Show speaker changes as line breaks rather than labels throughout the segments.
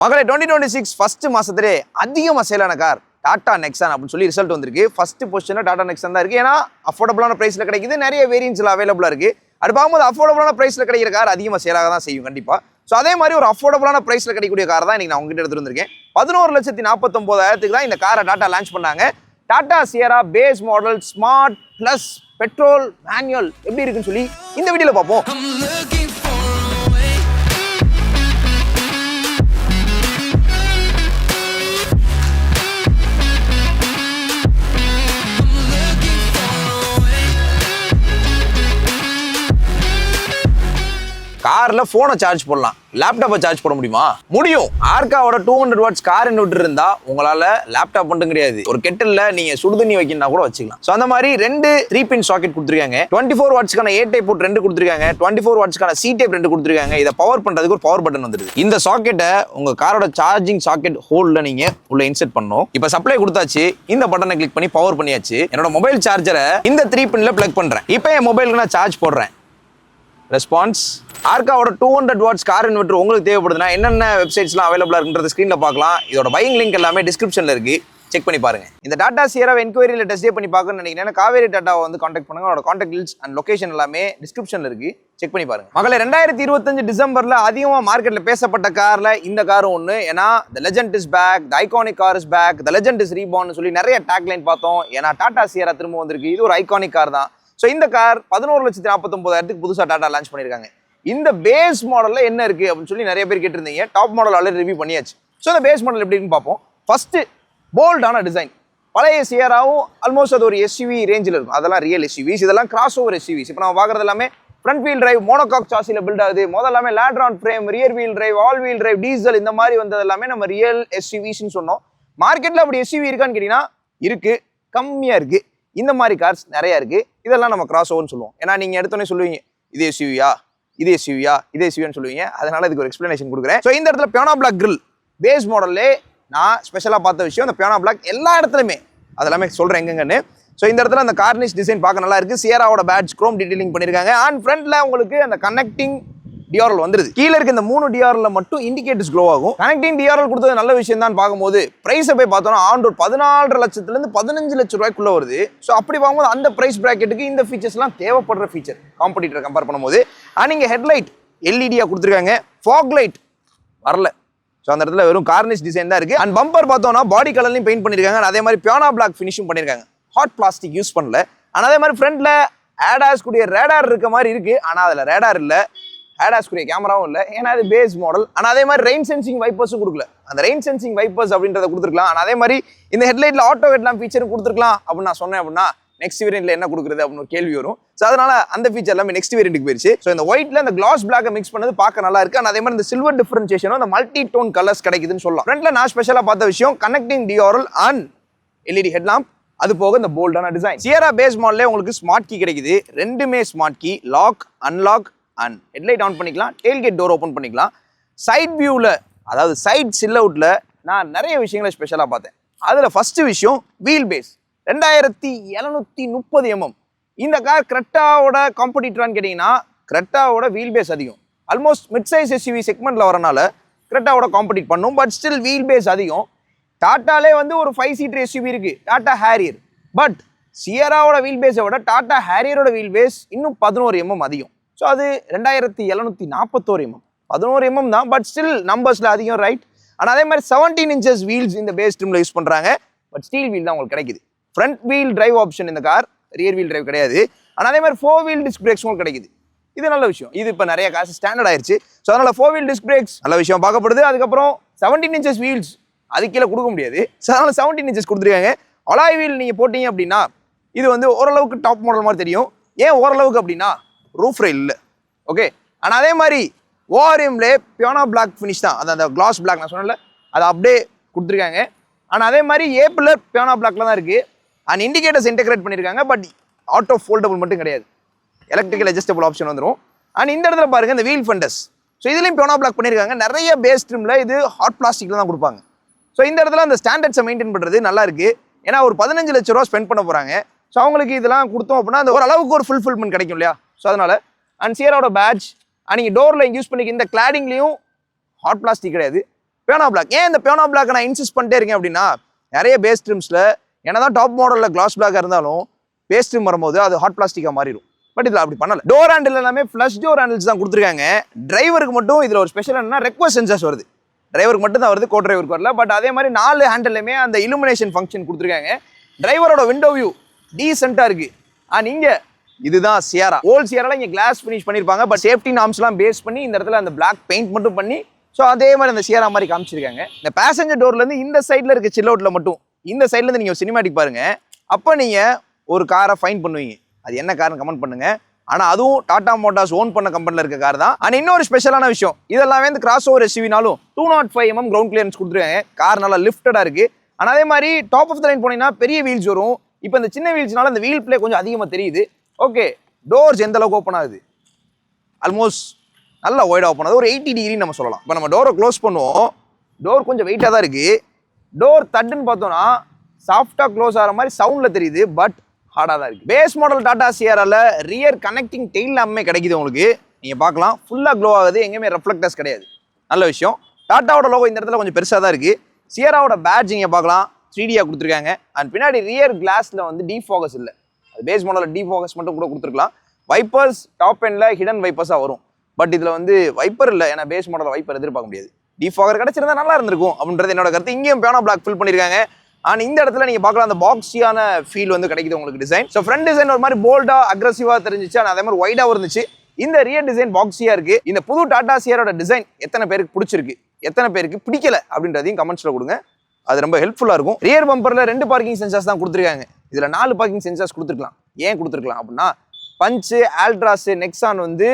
மகளே 2026 ஃபர்ஸ்ட் மாசத்திலே அதிகமாக சேலான car Tata Nexon அப்படின்னு சொல்லி ரிசல்ட் வந்திருக்கு. ஃபர்ஸ்ட் பொசிஷனில் டாடா நெக்ஸான் தான் இருக்குது. ஏன்னா அஃபோர்டபுளான ப்ரைஸில் கிடைக்குது, நிறைய வேரியன்ஸில் அவைலபிளாக இருக்குது. அது பார்க்கும்போது அஃபோர்டபுளான ப்ரைஸில் கிடைக்கிற கார் அதிகமாக சேலாக தான் செய்யும் கண்டிப்பாக. ஸோ அதே மாதிரி ஒரு அஃபோர்டபுளான ப்ரைஸில் கிடைக்கக்கூடிய கார் தான் இன்றைக்கி நான் உங்ககிட்ட எடுத்துட்டு வந்திருக்கேன். 11,49,000 தான் இந்த காரை டாடா லான்ச் பண்ணாங்க. Tata Sierra base model smart plus petrol manual எப்படி இருக்குன்னு சொல்லி இந்த வீடியோவில் பார்ப்போம். கார்ல போனை சார்ஜ் போடலாம், லேப்டாப்பை சார்ஜ் போட முடியுமா? முடியும். ஆர்காவோட 200 வாட்ஸ் கார் இன்வெர்டர் இருந்தா உங்களால லேப்டாப் மட்டும் கிடையாது, ஒரு கெட்டில்ல நீங்க சுடுதண்ணி வைக்கணும்னா கூட வச்சுக்கலாம். ஸோ அந்த மாதிரி 2 3-பின் சாக்கெட் கொடுத்துருக்காங்க. 24 வாட்ஸ்க்கான A டைப் போர்ட் 2 கொடுத்துருக்காங்க. 24 வாட்ஸ்க்கான C டைப் 2 கொடுத்துருக்காங்க. இதை பவர் பண்றதுக்கு ஒரு பவர் பட்டன் வந்துருது. இந்த சாக்கெட்டை உங்க காரோட சார்ஜிங் சாக்கெட் ஹோல்ல நீங்க உள்ள இன்செர்ட் பண்ணணும். இப்ப சப்ளை கொடுத்தாச்சு, இந்த பட்டனை கிளிக் பண்ணி பவர் பண்ணியாச்சு. என்னோட மொபைல் சார்ஜரை இந்த 3-பின்ல பிளக் பண்றேன். இப்போ என் மொபைலுக்கு நான் சார்ஜ் போடுறேன். ரெஸ்பான்ஸ். ஆர்காவோட 200 வாட்ஸ் கார் இன்வெர்டர் உங்களுக்கு தேவைப்படுதுன்னா என்னென்ன வெப்சைட்ஸ்லாம் அவைலபிளாக இருக்குன்றது ஸ்க்ரீனில் பார்க்கலாம். இதோட பையிங் லிங்க் எல்லாமே டிஸ்கிரிப்ஷனில் இருக்கு, செக் பண்ணி பாருங்க. இந்த டாடா சியராவை என்கொயரியில் டெஸ்ட் பண்ணி பார்க்கணும்னு நினைக்கிறேன். காவேரி டாட்டாவை வந்து காண்டாக்ட் பண்ணுங்க. அவரோட காண்டாக்ட் டீல்ஸ் அண்ட் லொகேஷன் எல்லாமே டிஸ்கிரிப்ஷனில் இருக்கு, செக் பண்ணி பாருங்க. மகளே 2025 டிசம்பர்ல அதிகமாக மார்க்கெட்டில் பேசப்பட்ட கார்ல இந்த காரும் ஒன்று. ஏன்னா the legend is back, the iconic car is back, the legend is reborn சொல்லி நிறைய டேக்லைன் பார்த்தோம். ஏன்னா டாடா சியரா திரும்ப வந்திருக்கு. இது ஒரு ஐகானிக் கார் தான். ஸோ இந்த கார் 11,49,000 புதுசாக டாடா லான்ச் பண்ணியிருக்காங்க. இந்த பேஸ் மாடலில் என்ன இருக்குது அப்படின்னு சொல்லி நிறைய பேர் கேட்டிருந்தீங்க. டாப் மாடல் ஆல்ரெடி ரிவ்யூ பண்ணியாச்சு. ஸோ இந்த பேஸ் மாடல் எப்படின்னு பார்ப்போம். ஃபர்ஸ்ட்டு போல்டான டிசைன். பழைய சியராவும் ஆல்மோஸ்ட் அது ஒரு SUV ரேஞ்சில் இருக்கும். அதெல்லாம் ரியல் SUVs, இதெல்லாம் கிராஸ் ஓவர் SUVs. இப்போ நம்ம பார்க்குறது எல்லாமே ஃப்ரண்ட் வீல் டிரைவ் மோனோகாக் சாசியில் பில்ட் ஆகுது. முதல்லாமே ladder on frame, rear wheel drive, all wheel drive, diesel, இந்த மாதிரி வந்தது எல்லாமே நம்ம ரியல் SUVsன்னு சொன்னோம். மார்க்கெட்டில் அப்படி SUV இருக்கான்னு கேட்டிங்கன்னா இருக்குது, கம்மியாக இருக்குது. இந்த மாதிரி கார்ஸ் நிறைய இருக்கு. இதெல்லாம் நம்ம கிராஸ் ஓவர்னு சொல்லுவோம். ஏன்னா நீங்க எடுத்தோடனே சொல்லுவீங்க இது SUVயா, இது SUVயா, இது SUVன்னு சொல்லுவீங்க. அதனால இதுக்கு ஒரு எக்ஸ்பிளனேஷன் கொடுக்குறேன். ஸோ இந்த இடத்துல பியானோ பிளாக் கிரில் பேஸ் மாடல்லே நான் ஸ்பெஷலாக பார்த்த விஷயம் இந்த பியானோ பிளாக் எல்லா இடத்துலையுமே அதெல்லாமே சொல்கிறேன் எங்கன்னு. ஸோ இந்த இடத்துல அந்த கார்னிஷ் டிசைன் பார்க்க நல்லா இருக்கு. சியராவோட பேட்ச் குரோம் டீடைலிங் பண்ணியிருக்காங்க. அண்ட் ஃப்ரண்ட்ல உங்களுக்கு அந்த கனெக்டிங் டிஆர்எல் வந்துருது. கீழே இருக்க இந்த 3 டிஆர்எல்ல மட்டும் இண்டிகேட்டர்ஸ் க்ளோ ஆகும். கனெக்டிங் டிஆர்எல் கொடுத்தது நல்ல விஷயம் தான். பார்க்கும்போது பிரைஸை போய் பார்த்தோம்னா ஆன் ரோட் 14.5 லட்சத்துலேருந்து 15 லட்ச ரூபாய்க்குள்ள வருது. ஸோ அப்படி பார்க்கும்போது அந்த பிரைஸ் பிராக்கெட்டுக்கு இந்த ஃபீச்சர்ஸ்லாம் தேவைப்படுற ஃபீச்சர் காம்படிட்டரை கம்பேர் பண்ணும்போது. நீங்க ஹெட்லைட் எல்இடியா கொடுத்துருக்காங்க, ஃபாக் லைட் வரல. ஸோ அந்த இடத்துல வெறும் கார்னிஷ் டிசைன் தான் இருக்கு. அண்ட் பம்பர் பார்த்தோம்னா பாடி கலர்லையும் பெயிண்ட் பண்ணியிருக்காங்க. அதே மாதிரி பியானோ பிளாக் ஃபினிஷும் பண்ணியிருக்காங்க. ஹாட் பிளாஸ்டிக் யூஸ் பண்ணல. ஆனால் அதே மாதிரி ஃப்ரண்ட்ல ஆடாஸ் கூடிய ரேடார் இருக்க மாதிரி இருக்கு. ஆனால் அதில் ரேடார் இல்லை, ஆடாஸ்குரிய கேமராவும் இல்லை. ஏன்னா அது பேஸ் மாடல். ஆனால் அதே மாதிரி ரெயின் சென்சிங் வைப்பர்ஸும் கொடுக்கல. அந்த ரெயின் சென்சிங் வைப்பர்ஸ் அப்படின்றத கொடுத்துருக்கலாம். ஆனால் அதே மாதிரி இந்த ஹெட்லைட்டில் ஆட்டோ ஹெட்லாம் ஃபீச்சரும் கொடுத்துருக்கலாம் அப்படின்னு நான் சொன்னேன். அப்படின்னா நெக்ஸ்ட் வேரியன்ட்ல என்ன கொடுக்குறது அப்படின்னு ஒரு கேள்வி வரும். ஸோ அதனால அந்த ஃபீச்சர் எல்லாமே நெக்ஸ்ட் வேரியன்ட்டுக்கு போயிருச்சு. ஸோ இந்த ஒயிட்ல இந்த கிளாஸ் பிளாக்கை மிக்ஸ் பண்ணது பார்க்க நல்லா இருக்கு. ஆனால் அதே மாதிரி இந்த சில்வர் டிஃபரன்சியேஷனும் அந்த மல்டி டோன் கலர்ஸ் கிடைக்குதுன்னு சொல்லலாம். ஃப்ரண்ட்ல நான் ஸ்பெஷலாக பார்த்த விஷயம் connecting DRL and LED headlamp. அது போக இந்த போல்டான டிசைன். சியரா பேஸ் மாடல்லே உங்களுக்கு ஸ்மார்ட் கீ கிடைக்குது. ரெண்டுமே smart key, lock unlock and headlight on பண்ணிக்கலாம், டெயில்கேட் டோர் ஓப்பன் பண்ணிக்கலாம். சைட் வியூவில் அதாவது சைட் சில் அவுட்டில் நான் நிறைய விஷயங்களை ஸ்பெஷலாக பார்த்தேன். அதில் ஃபஸ்ட்டு விஷயம் வீல் பேஸ் 2730 mm. இந்த கார் கிரெட்டாவோட காம்படிட்டரான்னு கேட்டிங்கன்னா கிரெட்டாவோட வீல் பேஸ் அதிகம். ஆல்மோஸ்ட் மிட் சைஸ் SUV செக்மெண்ட்டில் வரனால கிரெட்டாவோட காம்படிட் பண்ணும். பட் ஸ்டில் வீல் பேஸ் அதிகம். டாட்டாலே வந்து ஒரு 5 சீட்டர் SUV இருக்குது, டாட்டா ஹேரியர். பட் சியராவோட வீல் பேஸை விட டாட்டா ஹேரியரோட வீல் பேஸ் இன்னும் 11 mm அதிகம். ஸோ அது 2741 mm, 11 mm தான். பட் ஸ்டில் நம்பர்ஸில் அதிகம், ரைட்? ஆனால் அதே மாதிரி 17 inches வீல்ஸ் இந்த பேஸ் ட்ரிமில் யூஸ் பண்ணுறாங்க. பட் ஸ்டீல் வீல் தான் உங்களுக்கு கிடைக்குது. ஃப்ரண்ட் வீல் டிரைவ் ஆப்ஷன் இந்த கார், ரியர் வீல் டிரைவ் கிடையாது. ஆனால் அதே மாதிரி 4 வீல் டிஸ்க் பிரேக்ஸ் உங்களுக்கு கிடைக்குது. இது நல்ல விஷயம். இது இப்போ நிறைய காசு ஸ்டாண்டர்ட் ஆயிடுச்சு. ஸோ அதனால் 4 வீல் டிஸ்க் பிரேக்ஸ் நல்ல விஷயம் பார்க்கப்படுது. அதுக்கப்புறம் 17 inches வீல்ஸ் அது கீழே கொடுக்க முடியாது. ஸோ அதனால் 17 inches கொடுத்துருக்காங்க. அலாய் வீல் நீங்கள் போட்டீங்க அப்படின்னா இது வந்து ஓரளவுக்கு டாப் மாடல் மாதிரி தெரியும். ஏன் ஓரளவுக்கு அப்படின்னா ரூஃப் ரெயில் இல்லை, ஓகே. ஆனால் அதே மாதிரி ஓஆர்எம்ல பியானோ பிளாக் ஃபினிஷ் தான், அந்த கிளாஸ் பிளாக் நான் சொன்னல அதை அப்படியே கொடுத்துருக்காங்க. ஆனால் அதே மாதிரி ஏப்பில் பியானோ பிளாக்ல தான் இருக்குது. அண்ட் இண்டிகேட்டர்ஸ் இன்டெகிரேட் பண்ணியிருக்காங்க. பட் ஆட்டோ ஃபோல்டபுள் மட்டும் கிடையாது, எலக்ட்ரிக்கல் அட்ஜஸ்டபிள் ஆப்ஷன் வந்துடும். அண்ட் இந்த இடத்துல பாருங்கள் இந்த வீல் ஃபெண்டர்ஸ். ஸோ இதுலேயும் பியானோ பிளாக் பண்ணியிருக்காங்க. நிறைய பேஸ் ட்ரிமில் இது ஹாட் பிளாஸ்டிக்கில் தான் கொடுப்பாங்க. ஸோ இந்த இடத்துல அந்த ஸ்டாண்டர்ட்ஸை மெயின்டைன் பண்ணுறது நல்லா இருக்குது. ஏன்னா ஒரு 15 லட்ச ரூபா ஸ்பெண்ட் பண்ண போகிறாங்க. ஸோ அவங்களுக்கு இதெல்லாம் கொடுத்தோம் அப்படின்னா அந்த ஒரு அளவுக்கு ஒரு ஃபுல்ஃபில்மெண்ட் கிடைக்கும் இல்லையா? ஸோ அதனால அண்ட் சியராவோட பேட்ச் நீங்கள் டோரில் யூஸ் பண்ணிக்க இந்த கிளாடிங்லேயும் ஹாட் பிளாஸ்டிக் கிடையாது, பியானோ பிளாக். ஏன் இந்த பியானோ பிளாக் நான் இன்சிஸ்ட் பண்ணிட்டே இருக்கேன் அப்படின்னா, நிறைய பேஸ் ட்ரிம்ஸில் என்னதான் டாப் மாடலில் கிளாஸ் பிளாக்காக இருந்தாலும் பேஸ் ட்ரிம் வரும்போது அது ஹாட் பிளாஸ்டிக்காக மாறிடும். பட் இதில் அப்படி பண்ணல. டோர் ஹேண்டில் எல்லாமே ஃப்ளஷ் டோர் ஹேண்டில்ஸ் தான் கொடுத்துருக்காங்க. டிரைவருக்கு மட்டும் இதில் ஒரு ஸ்பெஷல் என்னன்னா ரெக்வஸ்ட் சென்சர்ஸ் வருது. டிரைவருக்கு மட்டும் தான் வருது, கோ டிரைவருக்கு வரல. பட் அதே மாதிரி 4 ஹேண்டிலுமே அந்த இலுமினேஷன் ஃபங்க்ஷன் கொடுத்துருக்காங்க. டிரைவரோட விண்டோ வியூ டீசென்ட்டாக இருக்கு. இங்கே இதுதான் சியாரா. ஓல்ட் சியாரால இங்கே கிளாஸ் ஃபினிஷ் பண்ணியிருப்பாங்க. பட் சேஃப்டி நார்ம்ஸ்லாம் பேஸ் பண்ணி இந்த இடத்துல அந்த பிளாக் பெயிண்ட் மட்டும் பண்ணி ஸோ அதே மாதிரி அந்த சியாரா மாதிரி காமிச்சிருக்காங்க. இந்த பேசஞ்சர் டோர்லேருந்து இந்த சைடில் இருக்க சில் அவுட்டில் மட்டும் இந்த சைட்லேருந்து நீங்கள் சினிமாட்டிக் பாருங்க. அப்போ நீங்கள் ஒரு காரை ஃபைன் பண்ணுவீங்க. அது என்ன கார்னு கமெண்ட் பண்ணுங்க. ஆனால் அதுவும் டாடா மோட்டார்ஸ் ஓன் பண்ண கம்பெனியில் இருக்க கார் தான். ஆனால் இன்னொரு ஸ்பெஷலான விஷயம், இதெல்லாமே இந்த கிராஸ் ஓவர் எஸ்யூவினாலும் 205mm கிரவுண்ட் கிளியரன்ஸ் கொடுத்துருக்காங்க. கார் நல்லா லிஃப்டடாக இருக்கு. ஆனால் அதே மாதிரி டாப் ஆஃப் த லைன் போனீங்கன்னா பெரிய வீல்ஸ் வரும். இப்போ இந்த சின்ன வீல்ஸ்னால இந்த வீல் பிளே கொஞ்சம் அதிகமாக தெரியுது. ஓகே, டோர்ஸ் எந்த அளவுக்கு ஓப்பன் ஆகுது, ஆல்மோஸ்ட் நல்லா ஒய்டாக ஓப்பன் ஆகுது. ஒரு 80 டிகிரி நம்ம சொல்லலாம். இப்போ நம்ம டோரை க்ளோஸ் பண்ணுவோம். டோர் கொஞ்சம் வெயிட்டாக தான் இருக்குது. டோர் தட்டுன்னு பார்த்தோன்னா சாஃப்டாக க்ளோஸ் ஆகிற மாதிரி சவுண்டில் தெரியுது. பட் ஹார்டாக தான் இருக்குது. பேஸ் மாடல் டாடா சியாரால ரியர் கனெக்டிங் டெயில் லேம்பே கிடைக்குது உங்களுக்கு. நீங்கள் பார்க்கலாம், ஃபுல்லாக க்ளோ ஆகுது. எங்கேயுமே ரெஃப்ளெக்டர்ஸ் கிடையாது. நல்ல விஷயம். டாட்டாவோட லோகோ இந்த இடத்துல கொஞ்சம் பெருசாக தான் இருக்குது. சியாராவோட பேட்ஜ் இங்கே பார்க்கலாம், 3Dயாக கொடுத்துருக்காங்க. அண்ட் பின்னாடி ரியர் கிளாஸில் வந்து டீஃபோகஸ் இல்லை. அது பேஸ் மாடலில் டீஃபோகஸ் மட்டும் கூட கொடுத்துருக்கலாம். வைப்பர்ஸ் டாப் எண்டில் ஹிடன் வைப்பர்ஸாக வரும். பட் இதில் வந்து வைப்பர் இல்லை, ஏன்னா பேஸ் மாடலில் வைப்பர் எதிர்பார்க்க முடியாது. டீஃபாகர் கிடச்சிருந்தா நல்லா இருந்திருக்கும் அப்படின்றது என்னோட கருத்து. இங்கேயும் பியானோ பிளாக் ஃபில் பண்ணியிருக்காங்க. ஆனால் இந்த இடத்துல நீங்கள் பார்க்கலாம், அந்த பாக்ஸியான ஃபீல் வந்து கிடைக்குது உங்களுக்கு டிசைன். ஸோ ஃப்ரண்ட் டிசைன் ஒரு மாதிரி போல்டாக அக்ரெசிவாக தெரிஞ்சிச்சு. ஆனால் அதே மாதிரி ஒய்டாகவும் இருந்துச்சு. இந்த ரியர் டிசைன் பாக்ஸியாக இருக்குது. இந்த புது டாடா சியாரோட டிசைன் எத்தனை பேருக்கு பிடிச்சிருக்கு, எத்தனை பேருக்கு பிடிக்கல அப்படின்றதையும் கமெண்ட்ஸில் கொடுங்க. அது ரொம்ப ஹெல்ப்ஃபுல்லாக இருக்கும். ரியர் பம்பரில் 2 பார்க்கிங் சென்சார்ஸ் தான் கொடுத்துருக்காங்க. இதில் 4 பார்க்கிங் சென்சார்ஸ் கொடுத்துருக்கலாம். ஏன் கொடுத்துருக்கலாம் அப்படின்னா, பஞ்சு, ஆல்ட்ராஸு, நெக்ஸான் வந்து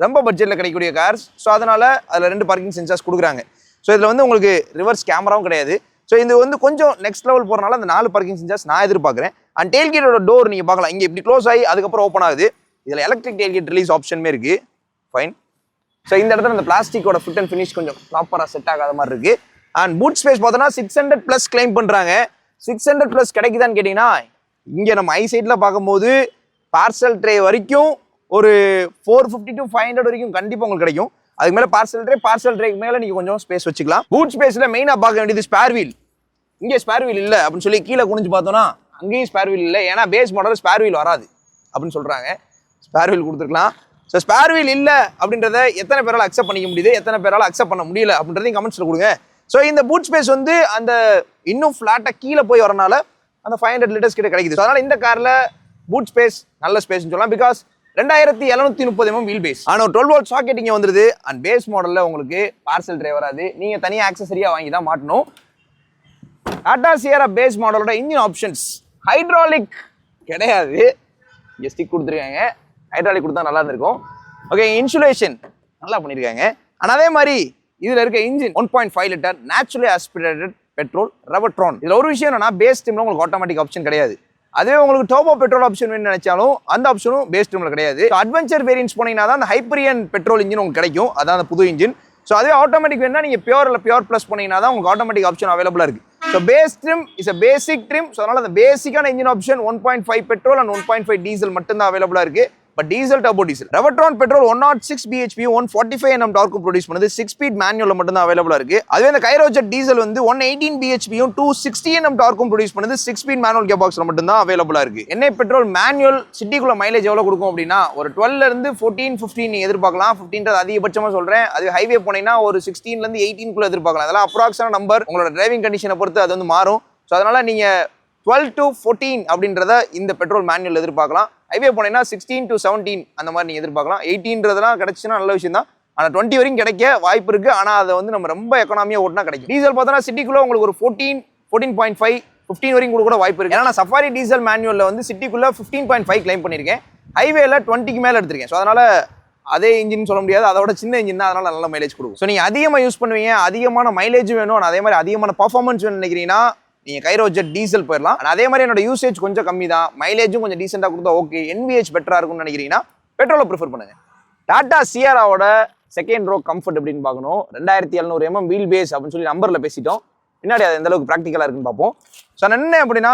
ரொம்ப பட்ஜெட்டில் கிடைக்கக்கூடிய கார்ஸ். ஸோ அதனால் அதில் 2 பார்க்கிங் சென்சார்ஸ் கொடுக்குறாங்க. ஸோ இதில் வந்து உங்களுக்கு ரிவர்ஸ் கேமராவும் கிடையாது. ஸோ இது வந்து கொஞ்சம் நெக்ஸ்ட் லெவல் போகிறனால அந்த 4 பார்க்கிங் சென்சார்ஸ் நான் எதிர்பார்க்குறேன். அண்ட் டெயில்கேட்டோட டோர் நீங்கள் பார்க்கலாம், இங்கே இப்படி க்ளோஸ் ஆகி அதுக்கப்புறம் ஓப்பன் ஆகுது. இதில் எலக்ட்ரிக் டெயில்கேட் ரிலீஸ் ஆப்ஷனுமே இருக்குது. ஃபைன். ஸோ இந்த இடத்துல இந்த பிளாஸ்டிக்கோட ஃபிட் அண்ட் ஃபினிஷ் கொஞ்சம் ப்ராப்பராக செட் ஆகாத மாதிரி இருக்குது. அண்ட் பூட் ஸ்பேஸ் பார்த்தோன்னா 600+ கிளைம் பண்ணுறாங்க. 600+ கிடைக்குதான்னு கேட்டிங்கன்னா, இங்கே நம்ம ஐ சைட்டில் பார்க்கும்போது பார்சல் ட்ரே வரைக்கும் ஒரு 450 to 500 வரைக்கும் கண்டிப்பாக உங்களுக்கு கிடைக்கும். அதுக்கு மேலே பார்சல் ட்ரேக்கு மேலே நீங்கள் கொஞ்சம் ஸ்பேஸ் வச்சுக்கலாம். பூட் ஸ்பேஸில் மெயினாக பார்க்க வேண்டியது ஸ்பேர் வீல். இங்கே ஸ்பேர் வீல் இல்லை அப்படின்னு சொல்லி கீழே குனிஞ்சு பார்த்தோன்னா அங்கேயும் ஸ்பேர் வீல் இல்லை. ஏன்னா பேஸ் மாடல் ஸ்பேர் வீல் வராது அப்படின்னு சொல்கிறாங்க. ஸ்பேர் வீல் கொடுத்துருக்கலாம். ஸோ ஸ்பேர் வீல் இல்லை அப்படின்றத எத்தனை பேரால் அக்செப்ட் பண்ணிக்க முடியுது, எத்தனை பேரால் அக்செப்ட் பண்ண முடியல அப்படின்றதையும் கமெண்ட்ஸில் கொடுங்க. ஸோ இந்த பூட் ஸ்பேஸ் வந்து அந்த இன்னும் ஃப்ளாட்டாக கீழே போய் வரனால அந்த 500 லிட்டர்ஸ் கிட்ட கிடைக்குது. ஸோ அதனால் இந்த காரில் பூட் ஸ்பேஸ் நல்ல ஸ்பேஸ்னு சொல்லலாம். Because 2730mm wheelbase. ஆனால் 12 volt சாக்கெட் இங்கே வந்துருது. அண்ட் பேஸ் மாடலில் உங்களுக்கு பார்சல் ட்ரே வராது. நீங்கள் தனியாக ஆக்சசரியாக வாங்கி தான் மாட்டணும். டாடா சியாரா பேஸ் மாடலோட இன்ஜின் ஆப்ஷன்ஸ் ஹைட்ராலிக் கிடையாது. இங்கே ஸ்டிக் கொடுத்துருக்காங்க. ஹைட்ராலிக் கொடுத்தா நல்லா இருந்திருக்கும். ஓகே, இன்சுலேஷன் நல்லா பண்ணியிருக்காங்க. ஆனால் அதே மாதிரி இதில் இருக்க engine 1.5 litre naturally aspirated petrol Revotron. இதில் ஒரு விஷயம் என்னன்னா, பேஸ் டீமில் உங்களுக்கு ஆட்டோமேட்டிக் ஆப்ஷன் கிடையாது. அதே உங்களுக்கு டர்போ பெட்ரோல் ஆப்ஷன் வேணும்னு நினைச்சாலும் அந்த ஆப்ஷனும் பேஸ் டீமில் கிடையாது. அட்வென்ச்சர் வேரியன்ஸ் போனீங்கன்னா தான் அந்த ஹைப்பரியன் பெட்ரோல் இன்ஜின் உங்களுக்கு கிடைக்கும். அதான் அந்த புது இன்ஜின். ஸோ அதே ஆட்டோமேட்டிக் வேணும்னா நீங்கள் பியூர் ப்ளஸ் போனீங்கன்னா தான் உங்களுக்கு ஆட்டோமேட்டிக் ஆப்ஷன் அவைலபிளாக இருக்குது. So base trim is a basic trim. So அதனால் அந்த பேசிக்கான engine option 1.5 petrol and 1.5 diesel மட்டும்தான் அவைலபிளாக இருக்குது. But diesel, turbo diesel. Revotron petrol 106 bhp 145 Nm டார்க்கும் ப்ரொடியூஸ் பண்ணுது. 6 ஸ்பீட் மேனுவலில் மட்டும்தான் அவைலபிளாக இருக்குது. அதுவே இந்த கைரோஜெட் டீசல் வந்து 118 bhp 260 Nm டார்க்கும் ப்ரொடியூஸ் பண்ணுது. 6 ஸ்பீட் மேனுவல் கியர் பாக்ஸில் மட்டும்தான் அவைலபிளாக இருக்குது. என்ஐ பெட்ரோல் மேனுவல் சிட்டிக்குள்ள மைலேஜ் எவ்வளோ கொடுக்கும் அப்படின்னா ஒரு 12 14 15 நீங்கள் எதிர்பார்க்கலாம். 15 அதிகபட்சமாக சொல்கிறேன். அது ஹைவே போனீங்கன்னா ஒரு 16 18 எதிர்பார்க்கலாம். அதெல்லாம் அப்ராக்ஸான நம்பர். உங்களோட டிரைவிங் கண்டிஷனை பொறுத்து அது வந்து மாறும். ஸோ அதனால் நீங்கள் 12 to 14 அப்படின்றத இந்த பெட்ரோல் மேனுவல் எதிர்பார்க்கலாம். ஹைவே போனீங்கன்னா 16 to 17 அந்த மாதிரி நீங்கள் எதிர்பார்க்கலாம். 18 கிடைச்சுன்னா நல்ல விஷயம் தான். ஆனால் 20 வரைக்கும் கிடைக்க வாய்ப்பு இருக்குது. ஆனால் அதை வந்து நம்ம ரொம்ப எக்கனாமியாக ஓட்டினா கிடைக்கும். டீசல் பார்த்தோன்னா சிட்டிக்குள்ளே உங்களுக்கு ஒரு 14.5 15 வரைக்கும் கூட வாய்ப்பு இருக்குது. ஏன்னா சஃபாரி டீசல் மேனுவலில் வந்து சிட்டிக்குள்ளே 15.5 கிளைம் பண்ணியிருக்கேன். ஹைவேல 20க்கு மேலே எடுத்திருக்கேன். ஸோ அதனால் அதே இன்ஜின் சொல்ல முடியாது, அதோட சின்ன இன்ஜின் தான். அதனால் நல்ல மைலேஜ் கொடுக்கும். ஸோ நீங்கள் அதிகமாக யூஸ் பண்ணுவீங்க, அதிகமான மைலேஜ் வேணும், அதே மாதிரி அதிகமான பர்ஃபார்மன்ஸ் வேணும்னு நினைக்கிறீங்கன்னா நீங்கள் கைரோஜெட் டீசல் போயிடலாம். அதே மாதிரி என்னோட யூசேஜ் கொஞ்சம் கம்மி தான், மைலேஜும் கொஞ்சம் டீசெண்டாக கொடுத்தா ஓகே, NVH பெட்டராக இருக்கும்னு நினைக்கிறீங்கன்னா பெட்ரோலை ப்ரிஃபர் பண்ணுங்கள். டாடா சியாராவோட செகண்ட் ரோ கம்ஃபர்ட் அப்படின்னு பார்க்கணும். 2700mm வீல் பேஸ் அப்படின்னு சொல்லி நம்பரில் பேசிட்டோம். பின்னாடி அது எந்த அளவுக்கு ப்ராக்டிக்கலாக இருக்குன்னு பார்ப்போம். ஸோ நான் என்ன அப்படின்னா,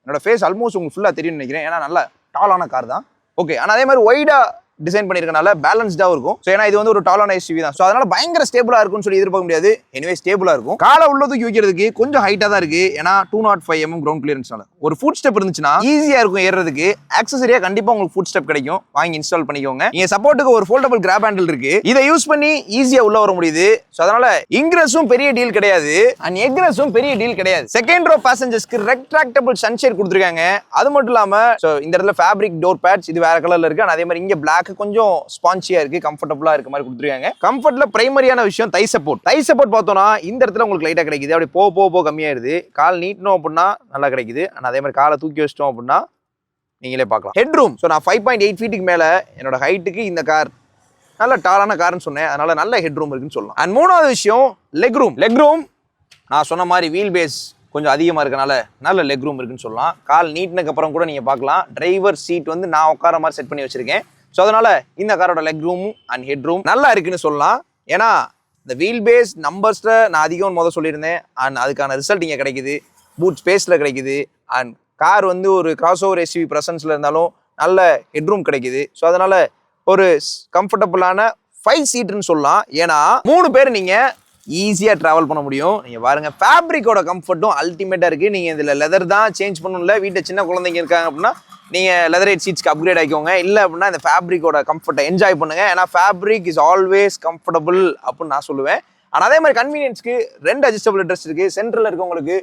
என்னோட ஃபேஸ் ஆல்மோஸ்ட் உங்களுக்கு ஃபுல்லாக தெரியும்னு நினைக்கிறேன். ஏன்னா நல்ல டாலான கார் தான். ஓகே, ஆனால் அதே மாதிரி ஒய்டாக டிசைன் பண்ணிருக்கனால பேலன்ஸ்டாவும் இருக்கும். ஸோ ஏன்னா இது வந்து ஒரு டாலான எஸ்யூவி தான். ஸோ அதனால பயங்கர ஸ்டேபிளா இருக்கும்னு சொல்லி எதிர்பார்க்க முடியாது. எனிவே ஸ்டேபிளா இருக்கும். காலை உள்ள தூக்கி வைக்கிறதுக்கு கொஞ்சம் ஹைட்டா தான் இருக்கு. ஏன்னா 205 mm கிரவுண்ட் கிளியரன்ஸ்னால ஒரு ஃபுட் ஸ்டெப் இருந்துச்சுன்னா ஈஸியா இருக்கும் ஏறதுக்கு. ஆக்சஸரியா கண்டிப்பா உங்களுக்கு ஃபுட் ஸ்டெப் கிடைக்கும். வாங்கி இன்ஸ்டால் பண்ணிக்கோங்க. நீங்க சப்போர்ட்டுக்கு ஒரு ஃபோல்டபிள் கிராப் ஹேண்டில் இருக்கு. இதை யூஸ் பண்ணி ஈஸியா உள்ள வர முடியுது. ஸோ அதனால இன்கிரஸும் பெரிய டீல் கிடையாது அண்ட் எக்ரஸும் பெரிய டீல் கிடையாது. செகண்ட் ரோ பேசஞ்சர்ஸ்க்கு ரெக்ட்ராக்டபிள் சன்ஷேட் கொடுத்துருக்காங்க. அது மட்டும் இல்லாம இந்த இடத்துல ஃபேப்ரிக் டோர் பேட்ஸ் இது வேற கலர்ல இருக்கு. அதே மாதிரி இங்க பிளாக் கொஞ்சம் ஸ்பான்சியா இருக்கு, கம்ஃபர்டபுளா இருக்க மாதிரி கொடுத்துருக்காங்க. கம்ஃபர்ட்ல பிரைமரியான விஷயம் தை சப்போர்ட். தை சப்போர்ட் பார்த்தோம்னா இந்த இடத்துல உங்களுக்கு லைட்டா கிடைக்குது. அப்படி போக கம்மியாயிருது. கால் நீட்டணும் அப்படின்னா நல்லா கிடைக்குது. அதே மாதிரி காலை தூக்கி வச்சிட்டோம் அப்படின்னா நீங்களே பார்க்கலாம். ஹெட் ரூம் நான் 5.8 ஃபீட்டுக்கு மேல என்னோட ஹைட்டுக்கு இந்த கார் நல்ல டாலான கார்னு சொன்னேன். அதனால நல்ல ஹெட் ரூம் இருக்குன்னு சொல்லலாம். அண்ட் மூணாவது விஷயம் லெக் ரூம் நான் சொன்ன மாதிரி வீல் பேஸ் கொஞ்சம் அதிகமாக இருக்கனால நல்ல லெக் ரூம் இருக்குன்னு சொல்லலாம். கால் நீட்டினக்கு அப்புறம் கூட நீங்கள் பார்க்கலாம். டிரைவர் சீட் வந்து நான் உட்கார மாதிரி செட் பண்ணி வச்சிருக்கேன். ஸோ அதனால இந்த காரோட லெக் ரூமும் அண்ட் ஹெட் ரூம் நல்லா இருக்குன்னு சொல்லலாம். ஏன்னா இந்த வீல் பேஸ் நம்பர்ஸில் நான் அதிகம் சொல்லியிருந்தேன். அண்ட் அதுக்கான ரிசல்ட் இங்கே கிடைக்குது. பூட் ஸ்பேஸில் கிடைக்குது. அண்ட் கார் வந்து ஒரு கிராஸ் ஓவர் எஸ்யூவி ப்ரெசன்ஸில் இருந்தாலும் நல்ல ஹெட் ரூம் கிடைக்குது. ஸோ அதனால ஒரு கம்ஃபர்டபுளான 5 சீட்டுன்னு சொல்லலாம். ஏன்னா 3 பேர் நீங்கள் ஈஸியாக ட்ராவல் பண்ண முடியும். நீங்கள் பாருங்க ஃபேப்ரிக்கோட கம்ஃபர்ட்டும் அல்டிமேட்டாக இருக்குது. நீங்கள் இதில் லெதர் தான் சேஞ்ச் பண்ணணும்ல. வீட்டில் சின்ன குழந்தைங்க இருக்காங்க அப்படின்னா நீங்கள் லெதரேட் சீட்ஸ்க்கு அப்கிரேட் ஆகிக்கோங்க. இல்லை அப்படின்னா இந்த ஃபேப்ரிக்கோட கம்ஃபர்ட்டை என்ஜாய் பண்ணுங்க. ஏன்னா ஃபேப்ரிக் இஸ் ஆல்வேஸ் கம்ஃபர்டபுள் அப்படின்னு நான் சொல்லுவேன். ஆனால் அதே மாதிரி கன்வீனியன்ஸ்க்கு 2 அட்ஜஸ்டபிள் ஹெட் ரெஸ்ட் இருக்குது. சென்டரில் இருக்கவங்களுக்கு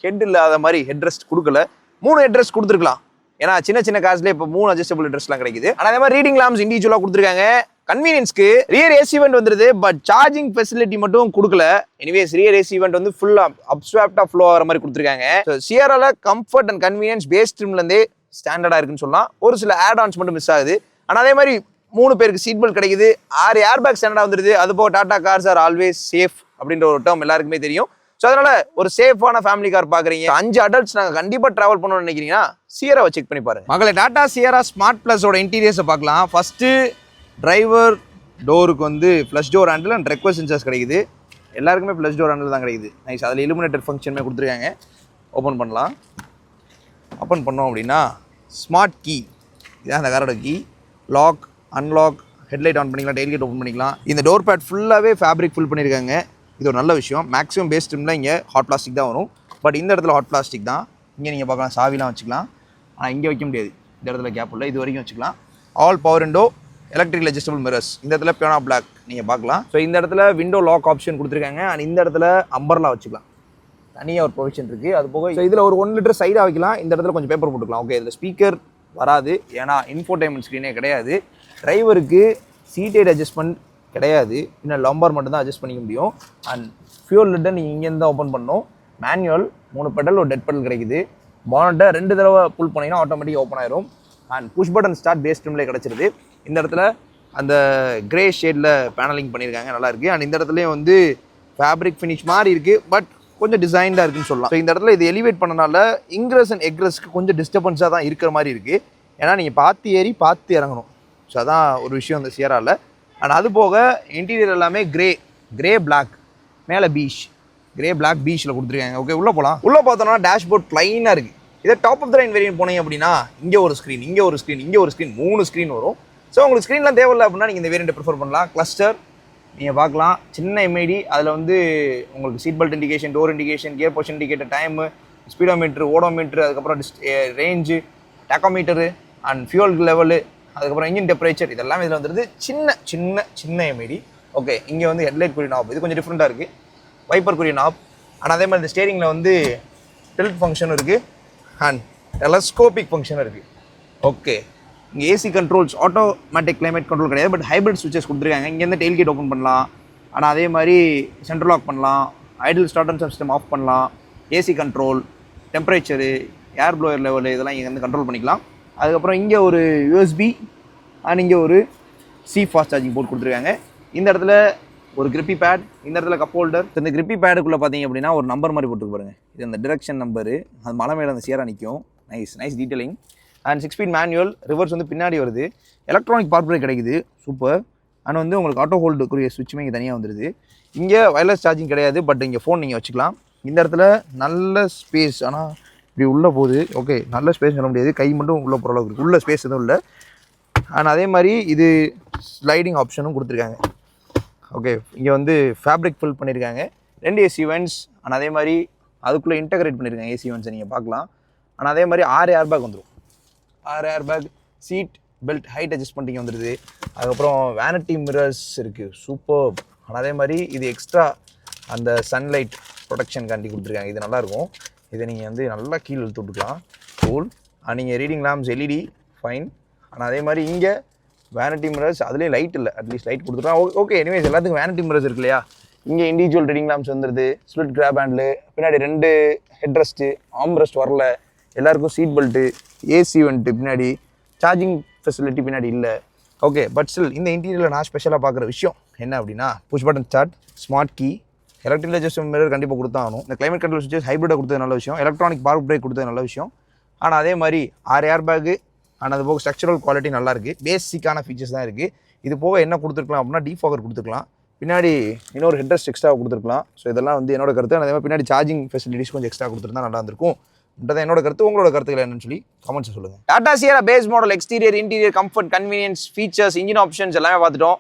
ஹெட் இல்லாத மாதிரி ஹெட் ரெஸ்ட் கொடுக்கல. 3 ஹெட் ரெஸ்ட் கொடுத்துருக்கலாம். ஏன்னா சின்ன கார்ஸ்லேயே இப்போ 3 அட்ஜஸ்டபிள் ஹெட் ரெஸ்ட்லாம் கிடைக்குது. ஆனால் அதே மாதிரி ரீடிங் லாம்ப்ஸ் இண்டிவிஜுவலாக கொடுத்துருக்காங்க. கன்வீனியன்ஸ்க்கு ரியர் ஏசி வெண்ட் வந்துருது. பட் சார்ஜிங் ஃபெசிலிட்டி மட்டும் கொடுக்கல. எனிவேஸ் ரியர் ஏசி வெண்ட் வந்து ஃபுல்லா அப்ஸ்வாப்டா ஃப்ளோ ஆகிற மாதிரி கொடுத்துருக்காங்க. சியரால கம்ஃபர்ட் அண்ட் கன்வீனியன்ஸ் பேஸ் ட்ரிம்லேருந்தே ஸ்டாண்டர்டா இருக்குன்னு சொல்லலாம். ஒரு சில ஆட் ஆன்ஸ் மட்டும் மிஸ் ஆகுது. ஆனால் அதே மாதிரி 3 பேருக்கு சீட் பெல்ட் கிடைக்குது. 6 ஏர் பேக் ஸ்டாண்டர்டா வந்துருது. அது போக Tata cars are always safe அப்படின்ற ஒரு டேர்ம் எல்லாருக்குமே தெரியும். ஸோ அதனால ஒரு சேஃபான ஃபேமிலி கார் பார்க்குறீங்க, 5 அடல்ட்ஸ் நாங்கள் கண்டிப்பாக ட்ராவல் பண்ணணும்னு நினைக்கிறீங்கன்னா சியராவை செக் பண்ணி பாருங்க. மகளே டாடா சியரா ஸ்மார்ட் பிளஸோட இன்டீரியர்ஸை பார்க்கலாம். ஃபர்ஸ்ட்டு டிரைவர் டோருக்கு வந்து flush door handle and request sensors கிடைக்குது. எல்லாருக்குமே ஃப்ளஷ் டோர் ஹேண்டில் தான் கிடைக்குது. நைஸ். அதில் இலுமினேட்டர் ஃபங்க்ஷனுமே கொடுத்துருக்காங்க. ஓப்பன் பண்ணலாம். ஓப்பன் பண்ணோம் அப்படின்னா ஸ்மார்ட் கீ, இதான் அந்த காரோட key. Lock, unlock, headlight on பண்ணிக்கலாம், டெய்ல்கேட் ஓப்பன் பண்ணிக்கலாம். இந்த டோர் பேட் ஃபுல்லாகவே ஃபேப்ரிக் ஃபில் பண்ணியிருக்காங்க. இது ஒரு நல்ல விஷயம். மேக்ஸிமம் பேஸ் ட்ரிம்ல இங்கே ஹாட் பிளாஸ்டிக் தான் வரும். பட் இந்த இடத்துல ஹாட் பிளாஸ்டிக் தான். இங்கே நீங்கள் பார்க்கலாம் சாவிலாம் வச்சுக்கலாம். ஆனால் இங்கே வைக்க முடியாது. இந்த இடத்துல கேப் இல்லை. இது வரைக்கும் வச்சுக்கலாம். All power window, electrical adjustable mirrors. இந்த இடத்துல பியானோ பிளாக் நீங்கள் பார்க்கலாம். ஸோ இந்த இடத்துல விண்டோ லாக் ஆப்ஷன் கொடுத்துருக்காங்க. அண்ட் இந்த இடத்துல அம்பர்லா வச்சுக்கலாம். தனியாக ஒரு ப்ரொவிஷன் இருக்குது. அது போக ஸோ இதில் ஒரு 1 லிட்டர் சைடாக வைக்கலாம். இந்த இடத்துல கொஞ்சம் பேப்பர் போட்டுக்கலாம். ஓகே, இதில் ஸ்பீக்கர் வராது. ஏன்னா இன்ஃபோடைன்மெண்ட் ஸ்க்ரீனே கிடையாது. டிரைவருக்கு சீட் ஹைட் அட்ஜஸ்ட்மெண்ட் கிடையாது. இன்னும் லம்பர் மட்டும் தான் அட்ஜஸ்ட் பண்ணிக்க முடியும். அண்ட் ஃபியூல் லிட்டர் நீங்கள் இங்கேருந்து தான் ஓப்பன் பண்ணணும். மேனுவல் 3 பெடல், ஒரு டெட் பெடல் கிடைக்குது. பானட்டை 2 தடவை புல் பண்ணிங்கன்னா ஆட்டோமேட்டிக் ஓப்பன் ஆயிரும். And push button start base ட்ரிம்லேயே கிடச்சிருது. இந்த இடத்துல அந்த கிரே ஷேடில் பேனலிங் பண்ணியிருக்காங்க, நல்லா இருக்குது. அண்ட் இந்த இடத்துலையும் வந்து ஃபேப்ரிக் ஃபினிஷ் மாதிரி இருக்குது. பட் கொஞ்சம் டிசைன்டாக இருக்குன்னு சொல்லலாம். ஸோ இந்த இடத்துல இது எலிவேட் பண்ணனால இன்க்ரஸ் அண்ட் எக்ரஸ்க்கு கொஞ்சம் டிஸ்டர்பன்ஸாக தான் இருக்கிற மாதிரி இருக்குது. ஏன்னா நீங்கள் பார்த்து ஏறி பார்த்து இறங்கணும். ஸோ அதான் ஒரு விஷயம் அந்த சியராவில். அண்ட் அது போக இன்டீரியர் எல்லாமே கிரே பிளாக், மேலே பீச், கிரே பிளாக் பீச்சில் கொடுத்துருக்காங்க. ஓகே, உள்ளே போகலாம். உள்ளே பார்த்தோன்னா டேஷ்போர்ட் ப்ளைனாக இருக்குது. இதே top of the line variant போனீங்க அப்படின்னா இங்கே ஒரு ஸ்க்ரீன், இங்கே ஒரு ஸ்க்ரீன், இங்கே ஒரு ஸ்க்ரீன், 3 ஸ்க்ரீன் வரும். ஸோ உங்களுக்கு ஸ்க்ரீன்லாம் தேவையில்லை அப்படின்னா நீங்கள் இந்த வேரியண்ட்டை ப்ரிஃபர் பண்ணலாம். கிளஸ்டர் நீங்கள் பார்க்கலாம், சின்ன எம்ஐடி. அதில் வந்து உங்களுக்கு seat belt indication, door indication, gear position indicator, time, speedometer, odometer, அதுக்கப்புறம் range, tachometer and fuel level, அதுக்கப்புறம் இன்ஜின் டெம்பரேச்சர், இதெல்லாம் இதில் வந்துருது. சின்ன எம்ஐடி. ஓகே, இங்கே வந்து ஹெட்லைட் குறிய நாப், இது கொஞ்சம் டிஃப்ரெண்ட்டாக இருக்குது. வைப்பர் குறிய நாப். ஆனால் அதே மாதிரி இந்த ஸ்டேரிங்கில் வந்து டில்ட் ஃபங்க்ஷன் இருக்குது அண்ட் டெலஸ்கோபிக் ஃபங்க்ஷன் இருக்குது. ஓகே, இங்கே AC controls, automatic climate control கிடையாது. பட் ஹைப்ரிட் ஸ்விட்சஸ் கொடுத்துருக்காங்க. இங்கேருந்து டெயில்கேட் ஓப்பன் பண்ணலாம். ஆனால் அதே மாதிரி சென்ட்ரல் லாக் பண்ணலாம். Idle start and system off பண்ணலாம். AC control, temperature, air blower level, இதெல்லாம் இங்கே வந்து கண்ட்ரோல் பண்ணிக்கலாம். அதுக்கப்புறம் இங்கே ஒரு யூஎஸ்பி அண்ட் இங்கே ஒரு சி ஃபாஸ்ட் சார்ஜிங் போர்ட் கொடுத்துருக்காங்க. இந்த இடத்துல ஒரு கிரிப்பி பேட், இந்த இடத்துல கப் ஹோல்டர். இந்த கிரிப்பி பேடுக்குள்ளே பார்த்தீங்க அப்படின்னா ஒரு நம்பர் மாதிரி போட்டுருக்கு பாருங்க. இது அந்த டிரெக்ஷன் நம்பரு. அது மலை மேலே அந்த சியரா நிற்கும். Nice detailing. And 6 speed manual. Reverse வந்து பின்னாடி வருது. எலக்ட்ரானிக் பார்க் பிரேக் கிடைக்குது, சூப்பர். அண்ட் வந்து உங்களுக்கு ஆட்டோ ஹோல்டுக்குரிய சுவிட்சுமே இங்கே தனியாக வந்துடுது. இங்கே வயர்லெஸ் சார்ஜிங் கிடையாது. பட் இங்கே ஃபோன் நீங்கள் வச்சுக்கலாம். இந்த இடத்துல நல்ல ஸ்பேஸ். ஆனால் இப்படி உள்ளே போகுது. ஓகே, நல்ல ஸ்பேஸ் சொல்ல முடியாது. கை மட்டும் உள்ளே போகிற அளவுக்கு இருக்குது. உள்ள ஸ்பேஸ் எதுவும் இல்லை. அண்ட் அதே மாதிரி இது ஸ்லைடிங் ஆப்ஷனும் கொடுத்துருக்காங்க. ஓகே, இங்கே வந்து ஃபேப்ரிக் ஃபில் பண்ணியிருக்காங்க. 2 ஏசி வென்ட்ஸ் அண்ட் அதே மாதிரி அதுக்குள்ளே இன்டகிரேட் பண்ணியிருக்காங்க ஏசி வென்ட்ஸை நீங்கள் பார்க்கலாம். அண்ட் அதே மாதிரி 6 ஏர் பேக் வந்துடும். 6 air bag, seat belt height அட்ஜஸ்ட்மெண்ட்டிங் வந்துடுது. அதுக்கப்புறம் வேனிட்டி மிரர்ஸ் இருக்குது, சூப்பர். அண்ட் அதே மாதிரி இது எக்ஸ்ட்ரா அந்த சன்லைட் ப்ரொடெக்ஷன் காண்டி கொடுத்துருக்காங்க. இது நல்லாயிருக்கும். இதை நீங்கள் வந்து நல்லா கீழே இழுத்து விட்டுக்கலாம். கூல். அண்ட் நீங்கள் ரீடிங் லேம்ப்ஸ் எல்இடி ஃபைன். ஆனால் அதே மாதிரி இங்கே வேனிட்டி மிரர்ஸ், அதுலேயே லைட் இல்லை, அட்லீஸ்ட் லைட் கொடுத்துருக்காங்க. ஓகே, எனிவேஸ் எல்லாத்துக்கும் வேனிட்டி மிரர்ஸ் இருக்கு இல்லையா. இங்கே இண்டிவிஜுவல் ரீடிங் லேம்ப்ஸ் வந்துடுது, ஸ்பிளிட் கிராப் ஹேண்டில், பின்னாடி 2 ஹெட் ரெஸ்ட்டு, ஆர்ம் ரெஸ்ட் வரல, எல்லாருக்கும் சீட் பெல்ட்டு, ஏசி வந்துட்டு பின்னாடி, சார்ஜிங் ஃபெசிலிட்டி பின்னாடி இல்லை. ஓகே, பட் ஸ்டில் இந்த இன்டீரியரில் நான் ஸ்பெஷலாக பார்க்குற விஷயம் என்ன அப்படின்னா, push button start, smart key, electric adjustment mirror கண்டிப்பாக கொடுத்தாகணும். இந்த கிளைமேட் கண்ட்ரோல் சுவிட்சஸ் ஹைப்ரிட்டாக கொடுத்தது நல்ல விஷயம், எலக்ட்ரானிக் பார்க் பிரேக் கொடுத்தது நல்ல விஷயம். ஆனால் அதே மாதிரி 6 ஏர் பேக்கு அண்ட் அது போக ஸ்ட்ரக்சரல் குவாலிட்டி நல்லாயிருக்கு. பேசிக்கான ஃபீச்சர்ஸ் தான் இருக்குது. இது போக என்ன கொடுத்துருக்கலாம் அப்படின்னா, டீஃபாகர் கொடுத்துருக்கலாம், பின்னாடி இன்னொரு ஹெட்ரெஸ்ட் எக்ஸ்ட்ரா கொடுத்துருக்கலாம். ஸோ இதெல்லாம் வந்து என்னோட கருத்து. அதே மாதிரி பின்னாடி சார்ஜிங் ஃபெசிலிட்டிஸ் கொஞ்சம் எக்ஸ்ட்ரா கொடுத்துருந்தா நல்லா இருந்திருக்கும். தான் என்னோட கருத்து. உங்களோட கருத்துக்கள் என்னன்னு சொல்லி கமெண்ட்ஸ் சொல்லுங்கள். Tata Sierra base model, exterior, interior, comfort, convenience, features, engine options எல்லாமே பார்த்துட்டோம்.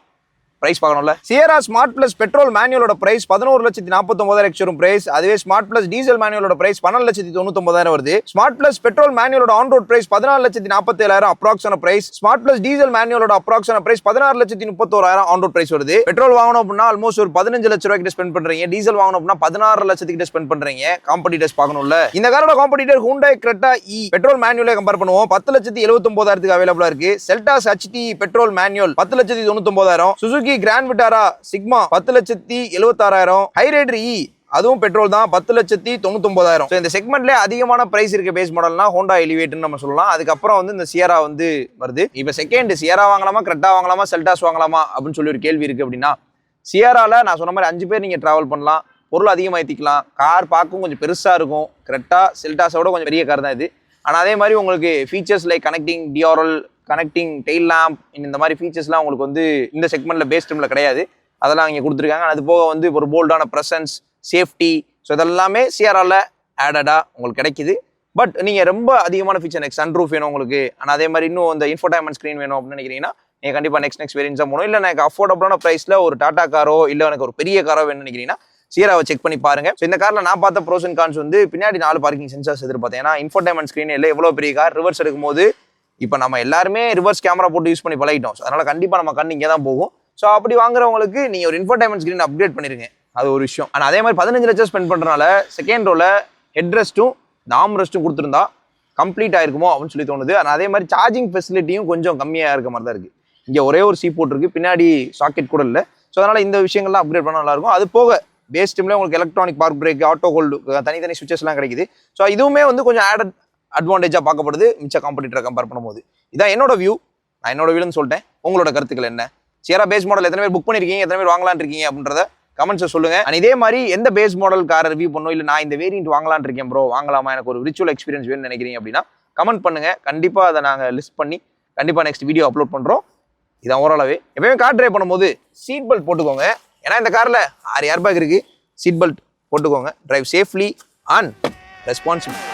பிரைஸ் பார்க்கணும்ல. சியரா ஸ்மார்ட் பிளஸ் பெட்ரோல் மேனுவலோட பிரைஸ் 11,49,000 எக்ஸ்ஷோரூம் பிரைஸ். அதுவே ஸ்மார்ட் பிளஸ் டீசல் மேனுவலோட பிரைஸ் 12,99,000 வருது. ஸ்மார்ட் பிளஸ் பெட்ரோல் மேனுவலோட ஆன் ரோட் பிரைஸ் 14,47,000 அப்ராக்ஸான பிரைஸ். ஸ்மார்ட் பிளஸ் டீசல் மேனுவலோட அப்ராக்ஸான பிரைஸ் 16,31,000 ஆன் ரோட் பிரைஸ் வருது. பெட்ரோல் வாங்கணும் அப்படின்னா ஆல்மோஸ்ட் ஒரு 15 லட்ச ரூபாய்க்கு ஸ்பெண்ட் பண்றீங்க. டீசல் வாங்கணும் அப்படின்னா 16 லட்சத்துக்கு ஸ்பெண்ட் பண்றீங்க. காம்படிட்டர்ஸ் பார்க்கணும்ல. இந்த காரோட competitor Hyundai Creta E petrol மேனுவலை கம்பேர் பண்ணுவோம். 10,79,000 அவைலபிளா இருக்கு. Seltos HT petrol manual 10,99,000. Suzuki grand Vitara Sigma 10,76,000. Hyryder E அதுவும் பெட்ரோல் தான் 10,99,000. ஸோ இந்த செக்மெண்ட்லேயே அதிகமான பிரைஸ் இருக்க பேஸ் மாடல்னா ஹோண்டா எலிவேட்னு நம்ம சொல்லலாம். அதுக்கப்புறம் வந்து இந்த சியரா வந்து வருது. இப்போ செகண்ட் சியரா வாங்கலாமா, கிரெட்டா வாங்கலாமா, செல்டாஸ் வாங்கலாமா அப்படின்னு சொல்லி ஒரு கேள்வி இருக்கு. அப்படின்னா சியரால நான் சொன்ன மாதிரி 5 பேர் நீங்க டிராவல் பண்ணலாம், பொருள் அதிகமாக ஏற்றிக்கலாம், கார் பார்க்கும் கொஞ்சம் பெருசா இருக்கும். கிரெட்டா செல்டாஸோட கொஞ்சம் பெரிய கார் தான் இது. ஆனால் அதே மாதிரி உங்களுக்கு features like connecting DRL, connecting tail lamp, இந்த மாதிரி ஃபீச்சர்ஸ்லாம் உங்களுக்கு வந்து இந்த செக்மெண்ட்ல பேஸ் டைம்ல கிடையாது. அதெல்லாம் இங்கே கொடுத்துருக்காங்க. அது போக வந்து ஒரு போல்டான ப்ரெசன்ஸ், சேஃப்டி, ஸோ இதெல்லாமே சியரால ஆடடா உங்களுக்கு கிடைக்குது. பட் நீங்கள் ரொம்ப அதிகமான ஃபீச்சர் நெக்ஸ்ட் சன்ரூஃப் வேணும் உங்களுக்கு, ஆனால் அதே மாதிரி இன்னும் இந்த இன்ஃபோடைன்மெண்ட் ஸ்க்ரீன் வேணும் அப்படின்னு நினைக்கிறீங்கன்னா நீங்கள் கண்டிப்பாக நெக்ஸ்ட் வேரியன்ஸாக போகணும். இல்லை எனக்கு அஃபோர்டபுளான ப்ரைஸில் ஒரு டாடா காரோ இல்லை எனக்கு ஒரு பெரிய காரோ வேணும்னு நினைக்கிறீங்கன்னா சியராவை செக் பண்ணி பாருங்க. ஸோ இந்த காரில் நான் பார்த்த ப்ரோஸ் அண்ட் கான்ஸ் வந்து பின்னாடி 4 பார்க்கிங் சென்சார்ஸ் எதிர்பார்த்தேன். ஏன்னா இன்ஃபோடைன்மெண்ட் ஸ்க்ரீன் இல்லை, எவ்வளோ பெரிய கார் ரிவர்ஸ் எடுக்கும்போது இப்போ நம்ம எல்லாருமே ரிவர்ஸ் கேமரா போட்டு யூஸ் பண்ணி பழகிட்டோம். ஸோ அதனால கண்டிப்பாக நம்ம கண் இங்கே தான் போகும். ஸோ அப்படி வாங்குறவங்களுக்கு நீங்கள் ஒரு இன்ஃபோடைன்மெண்ட் ஸ்க்ரீன் அப்கிரேட் பண்ணிருங்க, அது ஒரு விஷயம். ஆனால் அதே மாதிரி 15 லட்சம் ஸ்பெண்ட் பண்ணுறதுனால செகண்ட் ரோல ஹெட் ரெஸ்ட்டும் ஆர்ம் ரெஸ்ட்டும் கொடுத்துருந்தா கம்ப்ளீட் ஆயிருக்குமோ அப்படின்னு சொல்லி தோணுது. ஆனால் அதே மாதிரி சார்ஜிங் ஃபெசிலிட்டியும் கொஞ்சம் கம்மியாக இருக்க மாதிரி தான் இருக்குது. இங்கே ஒரே ஒரு சீப்போர்ட் இருக்குது, பின்னாடி சாக்கெட் கூட இல்லை. ஸோ அதனால் இந்த விஷயங்கள்லாம் அப்கிரேட் பண்ணால் நல்லாயிருக்கும். அது போக பேஸ் டைம்ல உங்களுக்கு electronic park break, auto hold, தனித்தனி சுவிச்சஸ்லாம் கிடைக்குது. ஸோ இதுவுமே வந்து கொஞ்சம் ஆடட் அட்வான்டேஜாக பார்க்கப்படுது மிச்ச காம்படிட்டரை கம்பேர் பண்ணும்போது. இதான் என்னோட வியூ. நான் என்னோட வியூன்னு சொல்லிட்டேன். உங்களோட கருத்துக்கள் என்ன? சியரா பேஸ் மாடல் எத்தனை பேர் புக் பண்ணிருக்கீங்க, எத்தனை பேர் வாங்கலான்னு இருக்கீங்க அப்படின்றத கமெண்ட்ஸை சொல்லுங்க. அண்ட் இதே மாதிரி எந்த பேஸ் மாடல் காரை ரிவ்யூ பண்ணணும், இல்லை நான் இந்த வேரியன்ட் வாங்கலான்னு இருக்கேன் ப்ரோ, வாங்கலாமா, எனக்கு ஒரு விர்ச்சுவல் எக்ஸ்பீரியன்ஸ் வேணும்னு நினைக்கிறீங்க அப்படின்னா கமெண்ட் பண்ணுங்க. கண்டிப்பாக அதை நாங்கள் லிஸ்ட் பண்ணி கண்டிப்பாக நெக்ஸ்ட் வீடியோ அப்லோட் பண்ணுறோம். இதான் ஓரளவே. எப்பயுமே கார் ட்ரைவ் பண்ணும்போது சீட் பெல்ட் போட்டுக்கோங்க. ஏன்னா இந்த காரில் 6 ஏர் பேக் இருக்குது. சீட் பெல்ட் போட்டுக்கோங்க. Drive safely and responsible.